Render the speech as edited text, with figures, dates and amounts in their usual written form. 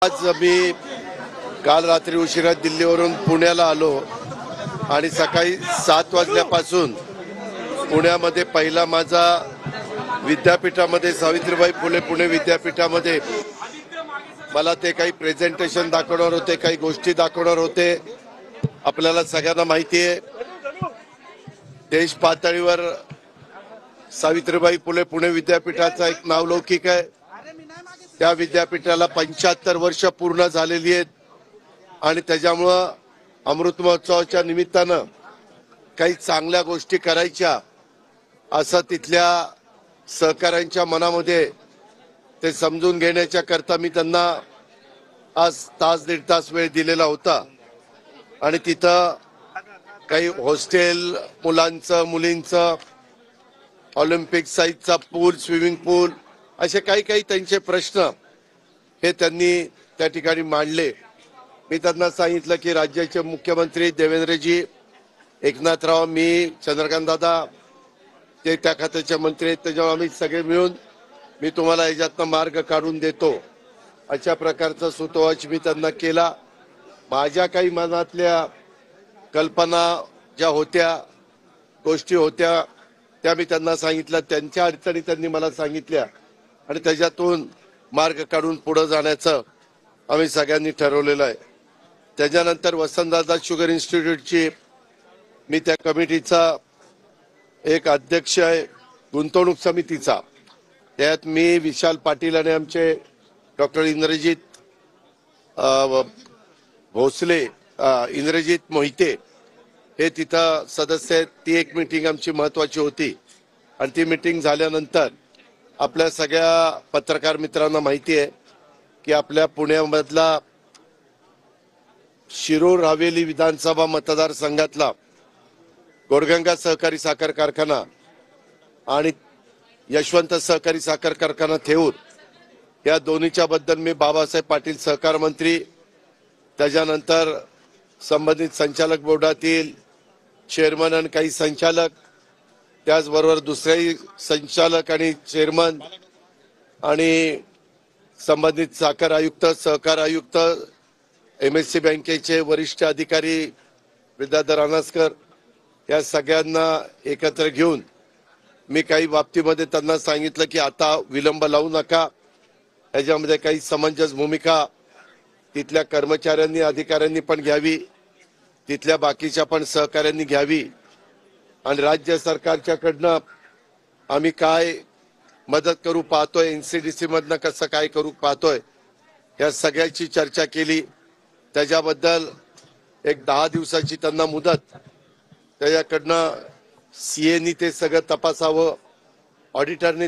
आज मी काल रात्री उशिरा दिल्लीवरून पुण्याला आलो आणि सकाळी 7 वाजल्यापासून पुण्यामध्ये पहिला माझा विद्यापीठामध्ये सावित्रीबाई फुले पुणे विद्यापीठामध्ये मला ते काही प्रेझेंटेशन दाखवणार होते, काही गोष्टी दाखवणार होते। आपल्याला सगळ्यांना माहिती आहे देश पातळीवर सावित्रीबाई फुले पुणे विद्यापीठाचा एक नावलौकिक आहे। त्या विद्यापीठाला 75 वर्ष पूर्ण झालेली आहेत आणि त्याच्यामुळं अमृत महोत्सवाच्या निमित्तानं काही चांगल्या गोष्टी करायच्या असं तिथल्या सहकाऱ्यांच्या मनामध्ये ते समजून घेण्याच्या करता मी त्यांना आज तास दीड तास वेळ दिलेला होता आणि तिथं काही हॉस्टेल मुलांचं मुलींचं ऑलिम्पिक साइजचा पूल स्विमिंग पूल असे काही काही त्यांचे प्रश्न हे त्यांनी त्या ठिकाणी मांडले। मी त्यांना सांगितलं की राज्याचे मुख्यमंत्री देवेंद्रजी एकनाथराव मी चंद्रकांत दादा ते त्या खात्याचे मंत्री आहेत त्याच्यामुळे आम्ही सगळे मिळून मी तुम्हाला याच्यातनं मार्ग काढून देतो अशा प्रकारचा सुतोवाच मी त्यांना केला। माझ्या काही मनातल्या कल्पना ज्या होत्या गोष्टी होत्या त्या मी त्यांना सांगितल्या, त्यांच्या अडचणी त्यांनी मला सांगितल्या आणि त्याच्यातून मार्ग काढून पुढे जाण्याचं आम्ही सगळ्यांनी ठरवलेलं आहे। त्याच्यानंतर वसंतदादा शुगर इन्स्टिट्यूटची मी त्या कमिटीचा एक अध्यक्ष आहे गुंतवणूक समितीचा। त्यात मी विशाल पाटील आणि आमचे डॉक्टर इंद्रजित भोसले इंद्रजित मोहिते हे तिथं सदस्य आहेत। ती एक मीटिंग आमची महत्वाची होती आणि ती मीटिंग झाल्यानंतर आपल्या सगळ्या पत्रकार मित्रांना माहिती आहे की आपल्या पुण्यामधला शिरूर हवेली विधानसभा मतदारसंघातला गोरगंगा सहकारी साखर कारखाना आणि यशवंत सहकारी साखर कारखाना थेऊर या दोन्हीच्या बद्दल मी बाबासाहेब पाटील सहकार मंत्री त्याच्यानंतर संबंधित संचालक बोर्डातील चेअरमन आणि काही संचालक त्याचबरोबर दुसरेही संचालक आणि चेअरमन आणि संबंधित साखर आयुक्त सहकार आयुक्त MSC बँकेचे वरिष्ठ अधिकारी विद्याधर अनासकर या सगळ्यांना एकत्र घेऊन मी काही बाबतीमध्ये त्यांना सांगितलं की आता विलंब लावू नका, याच्यामध्ये काही समंजस भूमिका तिथल्या कर्मचाऱ्यांनी अधिकाऱ्यांनी पण घ्यावी, तिथल्या बाकीच्या पण सहकाऱ्यांनी घ्यावी आणि राज्य सरकारच्याकडनं आम्ही काय मदत करू पाहतोय NCDC मधनं कसं काय करू पाहतोय या सगळ्याची चर्चा केली। त्याच्याबद्दल एक 10 दिवसाची त्यांना मुदत त्याच्याकडनं CA नी ते सगळं तपासावं, ऑडिटरने